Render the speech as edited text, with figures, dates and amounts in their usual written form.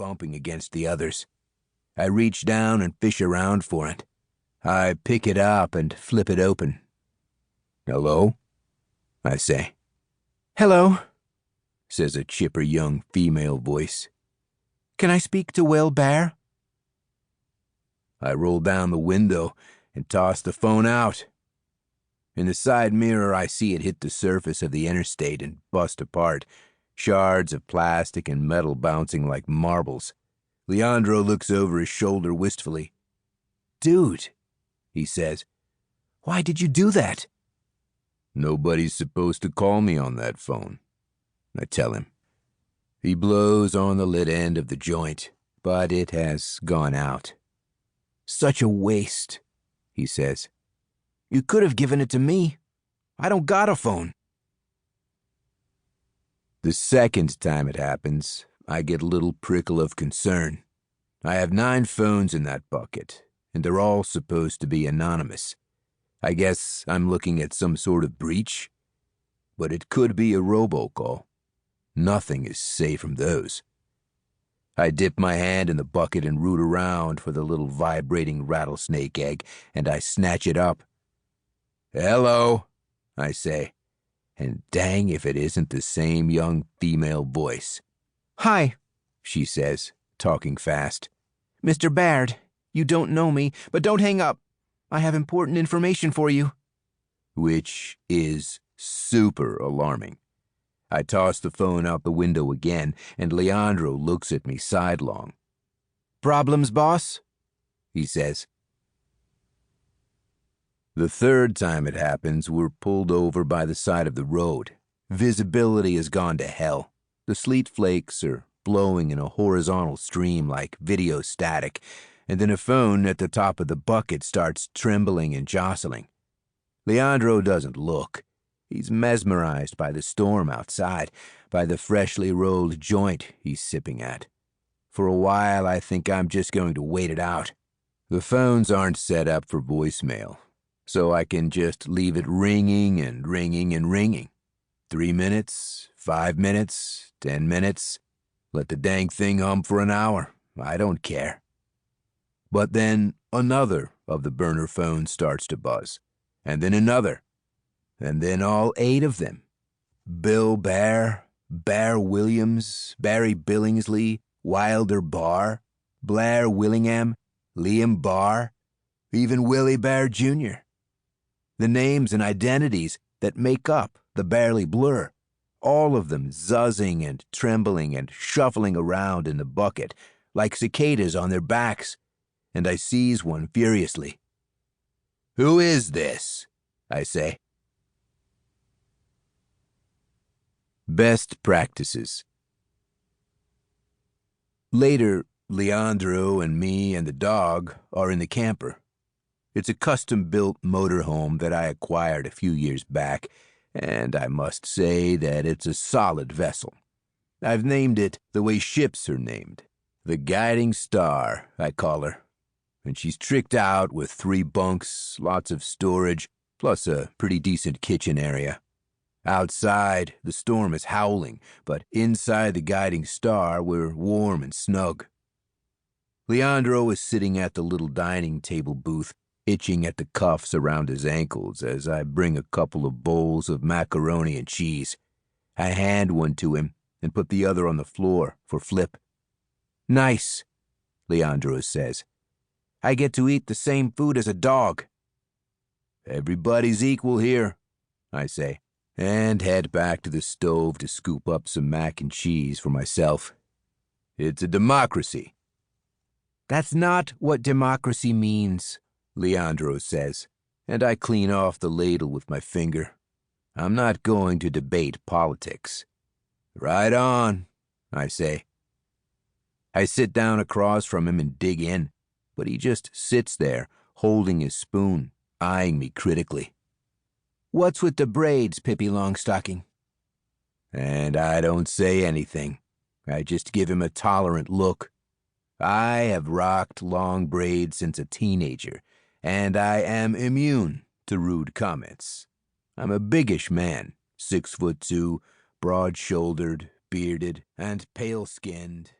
bumping against the others. I reach down and fish around for it. I pick it up and flip it open. "Hello?" I say. "Hello," says a chipper young female voice. "Can I speak to Will Bear?" I roll down the window and toss the phone out. In the side mirror, I see it hit the surface of the interstate and bust apart, shards of plastic and metal bouncing like marbles. Leandro looks over his shoulder wistfully. "Dude," he says, "why did you do that?" "Nobody's supposed to call me on that phone," I tell him. He blows on the lit end of the joint, but it has gone out. "Such a waste," he says. "You could have given it to me. I don't got a phone." The second time it happens, I get a little prickle of concern. I have 9 phones in that bucket, and they're all supposed to be anonymous. I guess I'm looking at some sort of breach, but it could be a robocall. Nothing is safe from those. I dip my hand in the bucket and root around for the little vibrating rattlesnake egg, and I snatch it up. "Hello," I say, and dang if it isn't the same young female voice. "Hi," she says, talking fast. "Mr. Baird, you don't know me, but don't hang up. I have important information for you." Which is super alarming. I toss the phone out the window again, and Leandro looks at me sidelong. "Problems, boss?" he says. The third time it happens, we're pulled over by the side of the road. Visibility has gone to hell. The sleet flakes are blowing in a horizontal stream like video static, and then a phone at the top of the bucket starts trembling and jostling. Leandro doesn't look. He's mesmerized by the storm outside, by the freshly rolled joint he's sipping at. For a while, I think I'm just going to wait it out. The phones aren't set up for voicemail, so I can just leave it ringing and ringing and ringing. 3 minutes, 5 minutes, 10 minutes. Let the dang thing hum for an hour. I don't care. But then another of the burner phones starts to buzz, and then another, and then all 8 of them. Bill Bear, Bear Williams, Barry Billingsley, Wilder Barr, Blair Willingham, Liam Barr, even Willie Bear Jr. The names and identities that make up the Barely Blur, all of them zuzzing and trembling and shuffling around in the bucket like cicadas on their backs, and I seize one furiously. "Who is this?" I say. Best practices. Later, Leandro and me and the dog are in the camper. It's a custom-built motorhome that I acquired a few years back, and I must say that it's a solid vessel. I've named it the way ships are named. The Guiding Star, I call her. And she's tricked out with 3 bunks, lots of storage, plus a pretty decent kitchen area. Outside, the storm is howling, but inside the Guiding Star, we're warm and snug. Leandro is sitting at the little dining table booth, itching at the cuffs around his ankles as I bring a couple of bowls of macaroni and cheese. I hand one to him and put the other on the floor for Flip. "Nice," Leandro says. "I get to eat the same food as a dog." "Everybody's equal here," I say, and head back to the stove to scoop up some mac and cheese for myself. "It's a democracy." "That's not what democracy means," Leandro says, and I clean off the ladle with my finger. I'm not going to debate politics. "Right on," I say. I sit down across from him and dig in, but he just sits there, holding his spoon, eyeing me critically. "What's with the braids, Pippi Longstocking?" And I don't say anything. I just give him a tolerant look. I have rocked long braids since a teenager, and I am immune to rude comments. I'm a biggish man, 6'2", broad-shouldered, bearded, and pale-skinned,